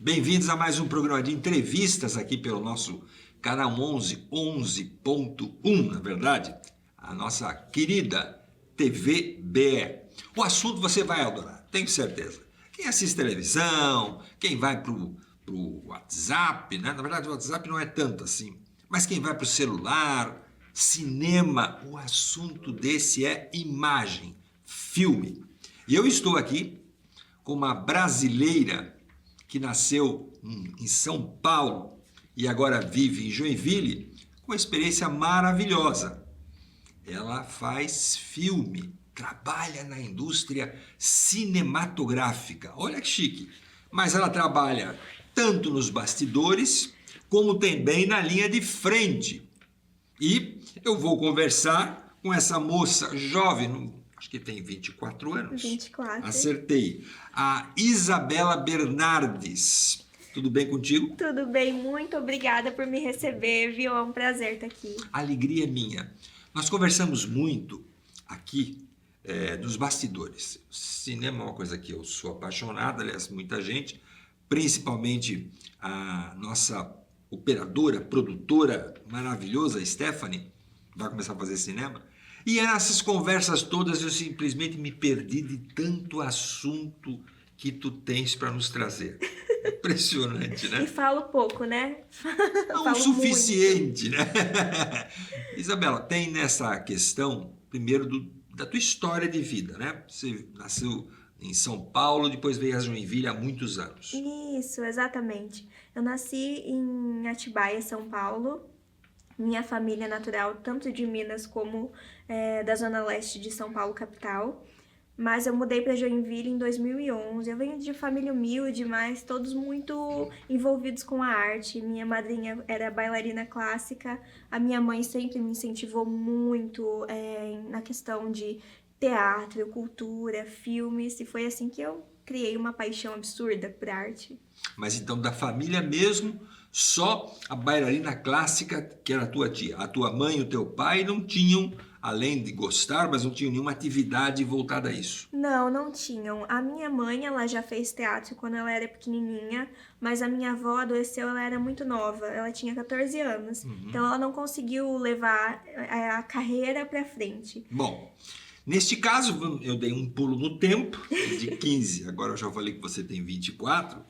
Bem-vindos a mais um programa de entrevistas aqui pelo nosso canal 11.1, na verdade, a nossa querida TV BE. O assunto você vai adorar, tenho certeza. Quem assiste televisão, quem vai pro WhatsApp, né? Na verdade o WhatsApp não é tanto assim, mas quem vai pro celular, cinema, o assunto desse é imagem, filme. E eu estou aqui com uma brasileira que nasceu em São Paulo e agora vive em Joinville, com uma experiência maravilhosa. Ela faz filme, trabalha na indústria cinematográfica. Olha que chique! Mas ela trabalha tanto nos bastidores, como também na linha de frente. E eu vou conversar com essa moça jovem, acho que tem 24 anos. 24. Acertei. A Isabela Bernardes. Tudo bem contigo? Tudo bem, muito obrigada por me receber, viu? É um prazer estar aqui. A alegria é minha. Nós conversamos muito aqui dos bastidores. Cinema é uma coisa que eu sou apaixonado, aliás, muita gente, principalmente a nossa operadora, produtora maravilhosa, Stephanie, vai começar a fazer cinema. E nessas conversas todas eu simplesmente me perdi de tanto assunto que tu tens para nos trazer. Impressionante, né? E falo pouco, né? Não o Falo suficiente, né? Isabela, tem nessa questão, primeiro, da tua história de vida, né? Você nasceu em São Paulo, depois veio a Joinville há muitos anos. Isso, exatamente. Eu nasci em Atibaia, São Paulo. Minha família é natural, tanto de Minas como da Zona Leste de São Paulo, capital. Mas eu mudei para Joinville em 2011. Eu venho de família humilde, mas todos muito envolvidos com a arte. Minha madrinha era bailarina clássica. A minha mãe sempre me incentivou muito na questão de teatro, cultura, filmes. E foi assim que eu criei uma paixão absurda por arte. Mas então da família mesmo, só a bailarina clássica, que era a tua tia. A tua mãe e o teu pai não tinham, além de gostar, mas não tinham nenhuma atividade voltada a isso. Não tinham. A minha mãe, ela já fez teatro quando ela era pequenininha, mas a minha avó adoeceu, ela era muito nova, ela tinha 14 anos. Então ela não conseguiu levar a carreira pra frente. Bom, neste caso, eu dei um pulo no tempo, de 15, agora eu já falei que você tem 24,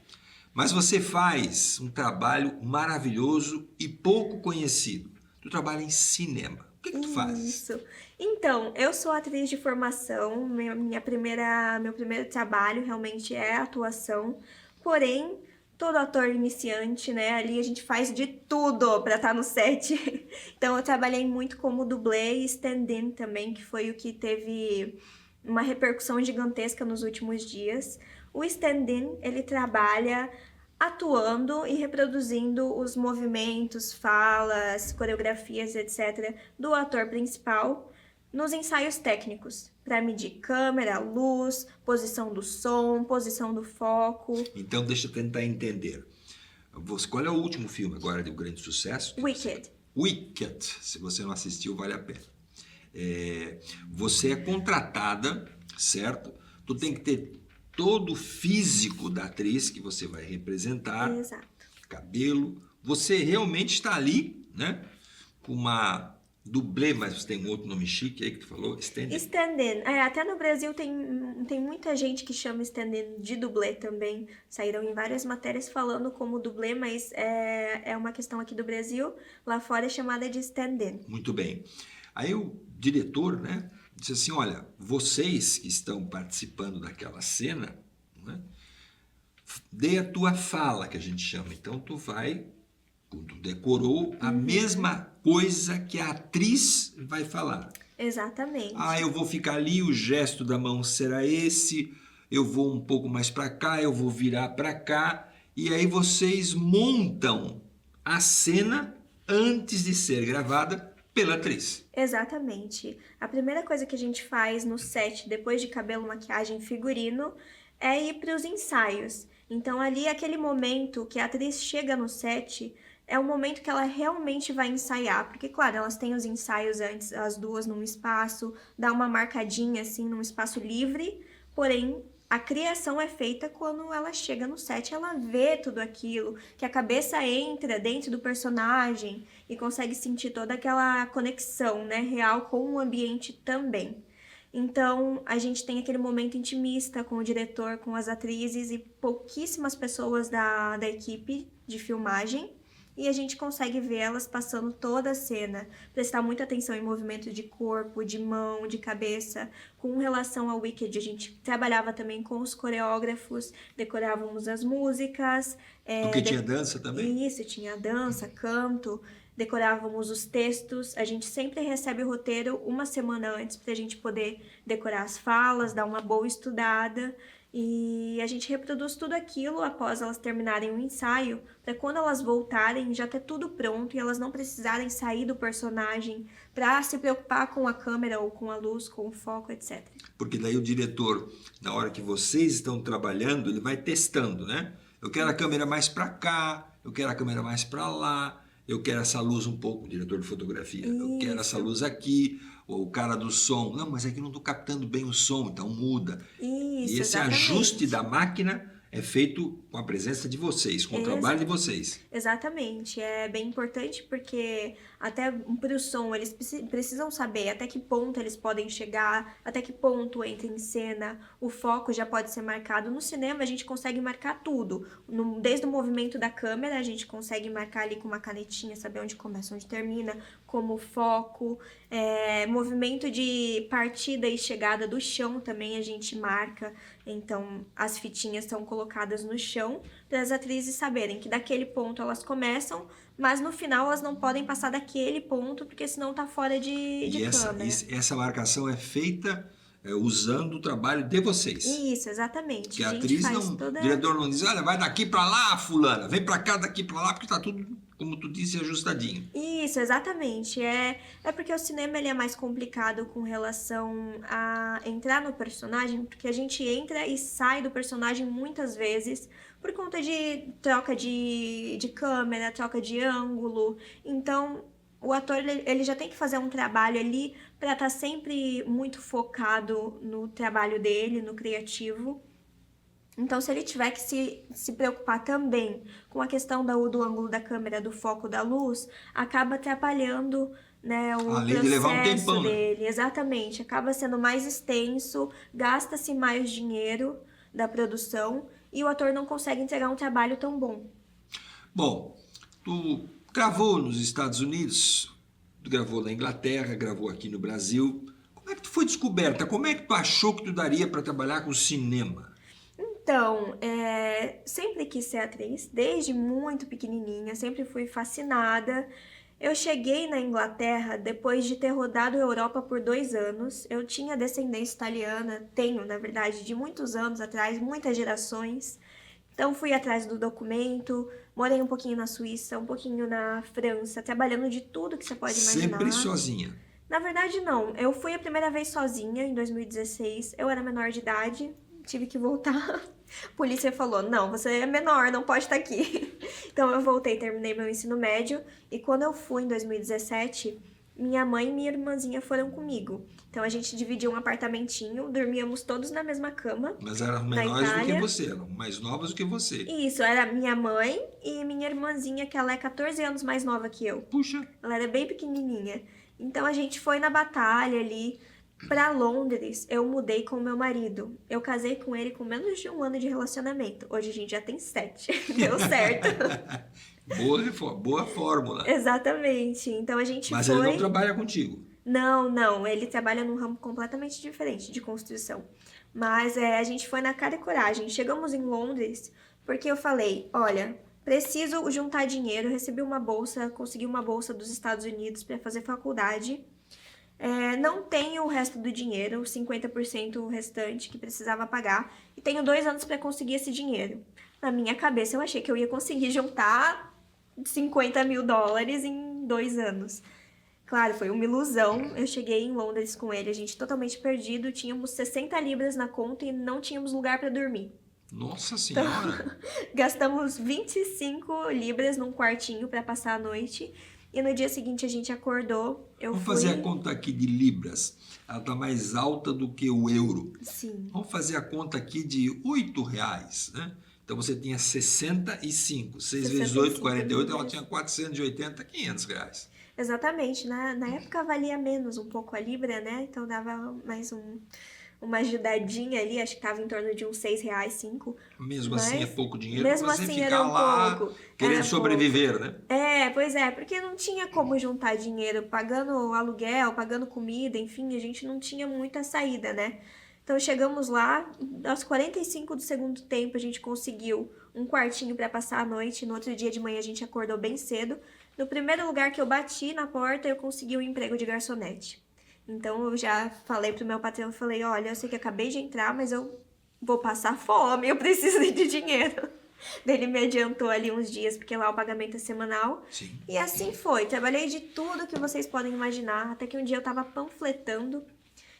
mas você faz um trabalho maravilhoso e pouco conhecido. Tu trabalha em cinema. O que tu faz? Isso. Então, eu sou atriz de formação, meu primeiro trabalho realmente é atuação, porém, todo ator iniciante, né, ali a gente faz de tudo pra estar no set. Então, eu trabalhei muito como dublê e stand-in também, que foi o que teve uma repercussão gigantesca nos últimos dias. O stand-in, ele trabalha atuando e reproduzindo os movimentos, falas, coreografias, etc. do ator principal nos ensaios técnicos, para medir câmera, luz, posição do som, posição do foco. Então, deixa eu tentar entender. Qual é o último filme agora de um grande sucesso? Wicked. Wicked. Se você não assistiu, vale a pena. Você é contratada, certo? Tu tem que ter todo o físico da atriz que você vai representar. Exato. Cabelo. Você realmente está ali, né? Com uma dublê, mas você tem um outro nome chique aí que tu falou, stand-in. Stand-in. Até no Brasil tem muita gente que chama stand-in de dublê também. Saíram em várias matérias falando como dublê, mas é uma questão aqui do Brasil. Lá fora é chamada de stand-in. Muito bem. Aí o diretor, né, disse assim, olha, vocês que estão participando daquela cena, né, dê a tua fala, que a gente chama. Então tu decorou a mesma coisa que a atriz vai falar. Exatamente. Eu vou ficar ali, o gesto da mão será esse, eu vou um pouco mais para cá, eu vou virar para cá, e aí vocês montam a cena antes de ser gravada pela atriz. Exatamente. A primeira coisa que a gente faz no set, depois de cabelo, maquiagem, figurino, é ir para os ensaios. Então ali, aquele momento que a atriz chega no set, é o momento que ela realmente vai ensaiar. Porque, claro, elas têm os ensaios antes, as duas num espaço, dá uma marcadinha assim, num espaço livre, porém, a criação é feita quando ela chega no set, ela vê tudo aquilo, que a cabeça entra dentro do personagem e consegue sentir toda aquela conexão, né, real com o ambiente também. Então, a gente tem aquele momento intimista com o diretor, com as atrizes e pouquíssimas pessoas da equipe de filmagem. E a gente consegue ver elas passando toda a cena, prestar muita atenção em movimento de corpo, de mão, de cabeça. Com relação ao Wicked, a gente trabalhava também com os coreógrafos, decorávamos as músicas. Porque tinha dança também? Isso, tinha dança, canto, decorávamos os textos. A gente sempre recebe o roteiro uma semana antes para a gente poder decorar as falas, dar uma boa estudada. E a gente reproduz tudo aquilo após elas terminarem o ensaio, para quando elas voltarem já ter tudo pronto e elas não precisarem sair do personagem para se preocupar com a câmera ou com a luz, com o foco, etc. Porque daí o diretor, na hora que vocês estão trabalhando, ele vai testando, né? Eu quero a câmera mais para cá, eu quero a câmera mais para lá, eu quero essa luz um pouco, o diretor de fotografia, eu quero essa luz aqui, ou o cara do som, não, mas aqui não estou captando bem o som, então muda. Isso, E esse exatamente. ajuste da máquina é feito com a presença de vocês, com o trabalho de vocês. Exatamente, é bem importante porque até para o som eles precisam saber até que ponto eles podem chegar, até que ponto entra em cena, o foco já pode ser marcado. No cinema a gente consegue marcar tudo, desde o movimento da câmera a gente consegue marcar ali com uma canetinha, saber onde começa, onde termina, como foco, movimento de partida e chegada do chão também a gente marca. Então, as fitinhas são colocadas no chão para as atrizes saberem que daquele ponto elas começam, mas no final elas não podem passar daquele ponto, porque senão tá fora de câmera. Essa marcação é feita usando o trabalho de vocês. Isso, exatamente. Que a atriz não, o diretor não diz, olha, vai daqui para lá, fulana, vem para cá, daqui para lá, porque tá tudo, como tu disse, ajustadinho. Isso, exatamente. É porque o cinema ele é mais complicado com relação a entrar no personagem, porque a gente entra e sai do personagem muitas vezes por conta de troca de câmera, troca de ângulo. Então, o ator ele já tem que fazer um trabalho ali para estar sempre muito focado no trabalho dele, no criativo. Então, se ele tiver que se preocupar também com a questão do ângulo da câmera, do foco da luz, acaba atrapalhando, né, o além de levar um tempão, dele. Né? Exatamente. Acaba sendo mais extenso, gasta-se mais dinheiro da produção e o ator não consegue entregar um trabalho tão bom. Bom, tu gravou nos Estados Unidos, tu gravou na Inglaterra, gravou aqui no Brasil. Como é que tu foi descoberta? Como é que tu achou que tu daria para trabalhar com cinema? Então, sempre quis ser atriz, desde muito pequenininha, sempre fui fascinada. Eu cheguei na Inglaterra depois de ter rodado a Europa por 2 anos. Eu tinha descendência italiana, tenho, na verdade, de muitos anos atrás, muitas gerações. Então, fui atrás do documento, morei um pouquinho na Suíça, um pouquinho na França, trabalhando de tudo que você pode imaginar. Sempre sozinha? Na verdade, não. Eu fui a primeira vez sozinha, em 2016. Eu era menor de idade, tive que voltar. A polícia falou, não, você é menor, não pode estar aqui. Então eu voltei, terminei meu ensino médio. E quando eu fui em 2017, minha mãe e minha irmãzinha foram comigo. Então a gente dividiu um apartamentinho, dormíamos todos na mesma cama. Mas eram menores do que você, eram mais novas do que você. Isso, era minha mãe e minha irmãzinha, que ela é 14 anos mais nova que eu. Puxa! Ela era bem pequenininha. Então a gente foi na batalha ali. Para Londres, eu mudei com o meu marido. Eu casei com ele com menos de 1 ano de relacionamento. Hoje a gente já tem 7. Deu certo. Boa fórmula. Exatamente. Então a gente Mas foi... ele não trabalha contigo? Não. Ele trabalha num ramo completamente diferente, de construção. Mas a gente foi na cara e coragem. Chegamos em Londres porque eu falei, olha, preciso juntar dinheiro. Recebi uma bolsa, consegui uma bolsa dos Estados Unidos para fazer faculdade. Não tenho o resto do dinheiro, 50% restante que precisava pagar, e tenho 2 anos para conseguir esse dinheiro. Na minha cabeça eu achei que eu ia conseguir juntar $50 mil em 2 anos. Claro, foi uma ilusão. Eu cheguei em Londres com ele, a gente totalmente perdido, tínhamos 60 libras na conta e não tínhamos lugar para dormir. Nossa Senhora! Então, gastamos 25 libras num quartinho para passar a noite. E no dia seguinte a gente acordou, Vamos fazer a conta aqui de libras. Ela está mais alta do que o euro. Sim. Vamos fazer a conta aqui de R$ 8, né? Então você tinha 65. 6 vezes 8, 48. Ela tinha 480, R$ 500. Exatamente. Na época valia menos um pouco a libra, né? Então dava mais uma ajudadinha ali, acho que estava em torno de uns R$ 6, 5. Mesmo assim é pouco dinheiro mesmo para você assim ficar era um lá pouco. querendo Era sobreviver, né? Pois é, porque não tinha como juntar dinheiro pagando aluguel, pagando comida, enfim, a gente não tinha muita saída, né? Então chegamos lá, aos 45 do segundo tempo a gente conseguiu um quartinho para passar a noite, no outro dia de manhã a gente acordou bem cedo. No primeiro lugar que eu bati na porta, eu consegui um emprego de garçonete. Então eu já falei pro meu patrão, falei, olha, eu sei que acabei de entrar, mas eu vou passar fome, eu preciso de dinheiro. Daí ele me adiantou ali uns dias, porque lá o pagamento é semanal. Sim. E assim foi, trabalhei de tudo que vocês podem imaginar, até que um dia eu tava panfletando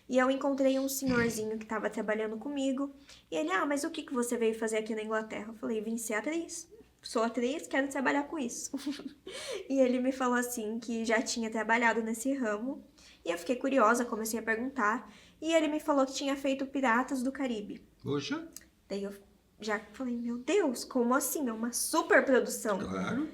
e eu encontrei um senhorzinho que tava trabalhando comigo. E ele, mas o que você veio fazer aqui na Inglaterra? Eu falei, vim ser atriz. Sou atriz, quero trabalhar com isso. E ele me falou assim, que já tinha trabalhado nesse ramo. E eu fiquei curiosa, comecei a perguntar. E ele me falou que tinha feito Piratas do Caribe. Poxa. Daí eu já falei, meu Deus, como assim? É uma super produção. Claro.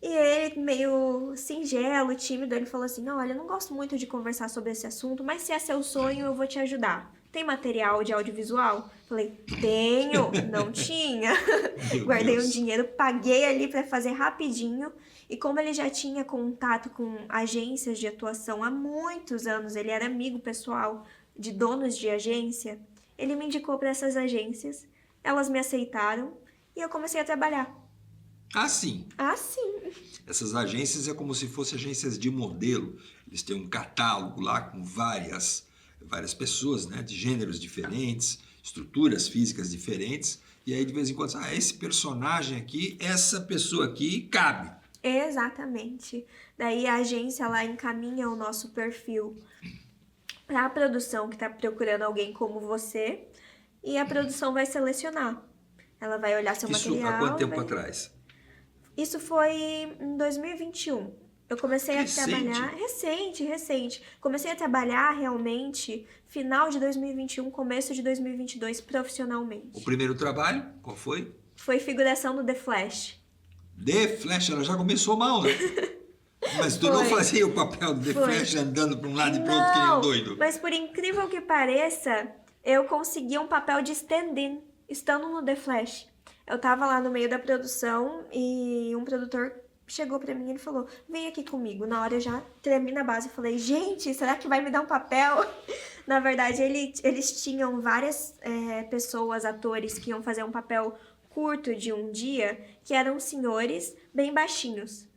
E ele, meio singelo, tímido, ele falou assim, olha, eu não gosto muito de conversar sobre esse assunto, mas se é seu sonho, eu vou te ajudar. Tem material de audiovisual? Falei, tenho. Não tinha. Guardei um dinheiro, paguei ali para fazer rapidinho. E como ele já tinha contato com agências de atuação há muitos anos, ele era amigo pessoal de donos de agência, ele me indicou para essas agências, elas me aceitaram e eu comecei a trabalhar. Sim. Sim. Essas agências é como se fossem agências de modelo. Eles têm um catálogo lá com várias pessoas, né, de gêneros diferentes, estruturas físicas diferentes. E aí de vez em quando, esse personagem aqui, essa pessoa aqui cabe. Exatamente. Daí a agência lá encaminha o nosso perfil para a produção que está procurando alguém como você e a produção vai selecionar. Ela vai olhar seu material. Isso há quanto tempo atrás? Isso foi em 2021. Eu comecei a trabalhar... Recente. Comecei a trabalhar realmente final de 2021, começo de 2022, profissionalmente. O primeiro trabalho, qual foi? Foi figuração do The Flash. The Flash, ela já começou mal, né? Mas tu não fazia o papel do The Flash andando para um lado e para outro que nem um doido. Mas por incrível que pareça, eu consegui um papel de stand-in, estando no The Flash. Eu tava lá no meio da produção e um produtor chegou pra mim e ele falou, vem aqui comigo. Na hora eu já tremi na base e falei, gente, será que vai me dar um papel? Na verdade, eles tinham várias pessoas, atores, que iam fazer um papel curto de um dia, que eram senhores bem baixinhos.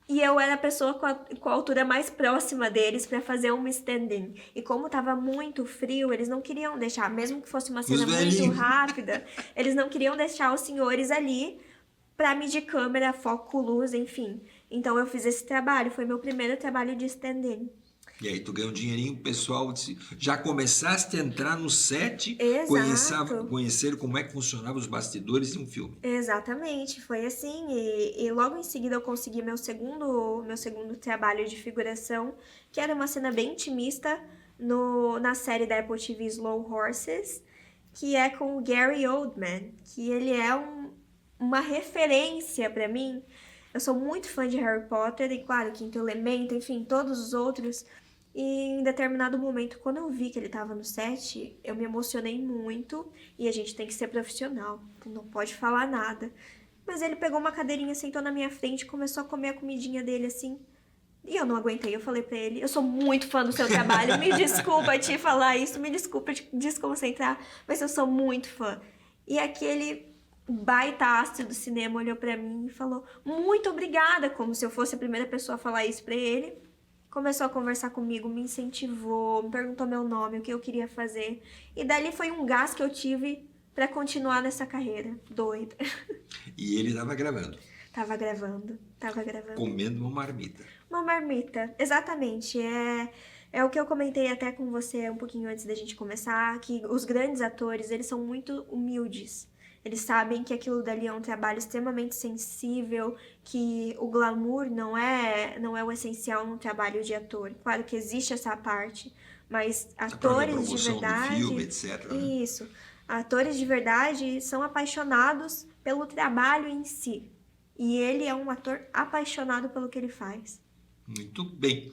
E eu era a pessoa com a altura mais próxima deles para fazer uma stand-in. E como tava muito frio, eles não queriam deixar, mesmo que fosse uma cena muito rápida, eles não queriam deixar os senhores ali para medir câmera, foco, luz, enfim. Então eu fiz esse trabalho, foi meu primeiro trabalho de stand-in. E aí tu ganhou um dinheirinho, pessoal, já começaste a entrar no set, conhecer como é que funcionavam os bastidores de um filme. Exatamente, foi assim, e logo em seguida eu consegui meu segundo trabalho de figuração, que era uma cena bem intimista na série da Apple TV Slow Horses, que é com o Gary Oldman, que ele é uma referência pra mim. Eu sou muito fã de Harry Potter e, claro, Quinto Elemento, enfim, todos os outros. E em determinado momento, quando eu vi que ele estava no set, eu me emocionei muito. E a gente tem que ser profissional, não pode falar nada. Mas ele pegou uma cadeirinha, sentou na minha frente e começou a comer a comidinha dele assim. E eu não aguentei, eu falei pra ele, eu sou muito fã do seu trabalho, me desculpa te falar isso, me desculpa te desconcentrar, mas eu sou muito fã. E aquele baita astro do cinema olhou pra mim e falou, muito obrigada, como se eu fosse a primeira pessoa a falar isso pra ele. Começou a conversar comigo, me incentivou, me perguntou meu nome, o que eu queria fazer. E dali foi um gás que eu tive pra continuar nessa carreira doida. E ele tava gravando? Tava gravando. Comendo uma marmita. Uma marmita, exatamente. É o que eu comentei até com você um pouquinho antes da gente começar, que os grandes atores, eles são muito humildes. Eles sabem que aquilo dali é um trabalho extremamente sensível, que o glamour não é o essencial no trabalho de ator. Claro que existe essa parte, mas A própria atores de promoção do verdade, filme, etc. né? isso, atores de verdade são apaixonados pelo trabalho em si. E ele é um ator apaixonado pelo que ele faz. Muito bem.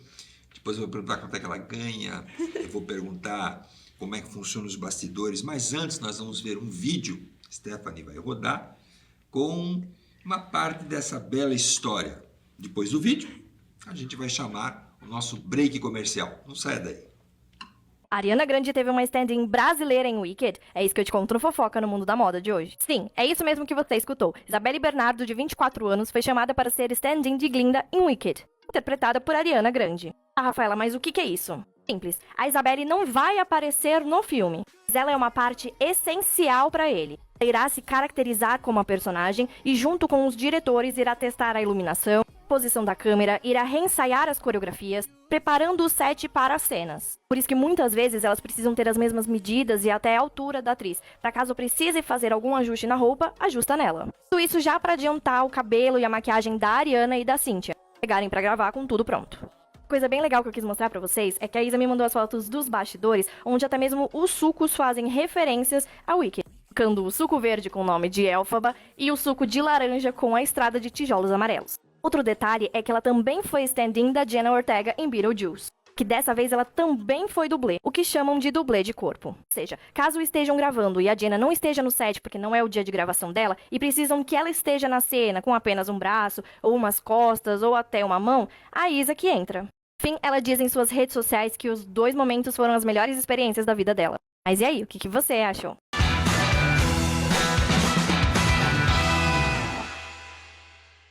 Depois eu vou perguntar quanto é que ela ganha, eu vou perguntar como é que funcionam os bastidores, mas antes nós vamos ver um vídeo, Stephanie vai rodar, com uma parte dessa bela história. Depois do vídeo, a gente vai chamar o nosso break comercial. Não saia daí. Ariana Grande teve uma stand-in brasileira em Wicked. É isso que eu te conto no Fofoca no Mundo da Moda de hoje. Sim, é isso mesmo que você escutou. Isabelle Bernardo, de 24 anos, foi chamada para ser stand-in de Glinda em Wicked, interpretada por Ariana Grande. Ah, Rafaela, mas o que é isso? Simples. A Isabelle não vai aparecer no filme, mas ela é uma parte essencial para ele. Ela irá se caracterizar como a personagem e, junto com os diretores, irá testar a iluminação, posição da câmera, irá reensaiar as coreografias, preparando o set para as cenas. Por isso que muitas vezes elas precisam ter as mesmas medidas e até a altura da atriz, para caso precise fazer algum ajuste na roupa, ajusta nela. Tudo isso já para adiantar o cabelo e a maquiagem da Ariana e da Cynthia, pegarem para gravar com tudo pronto. Coisa bem legal que eu quis mostrar pra vocês é que a Isa me mandou as fotos dos bastidores, onde até mesmo os sucos fazem referências ao Wicked, colocando o suco verde com o nome de Elphaba e o suco de laranja com a estrada de tijolos amarelos. Outro detalhe é que ela também foi stand-in da Jenna Ortega em Beetlejuice, que dessa vez ela também foi dublê, o que chamam de dublê de corpo. Ou seja, caso estejam gravando e a Jenna não esteja no set porque não é o dia de gravação dela e precisam que ela esteja na cena com apenas um braço, ou umas costas, ou até uma mão, a Isa que entra. Enfim, ela diz em suas redes sociais que os 2 momentos foram as melhores experiências da vida dela. Mas e aí, o que você achou?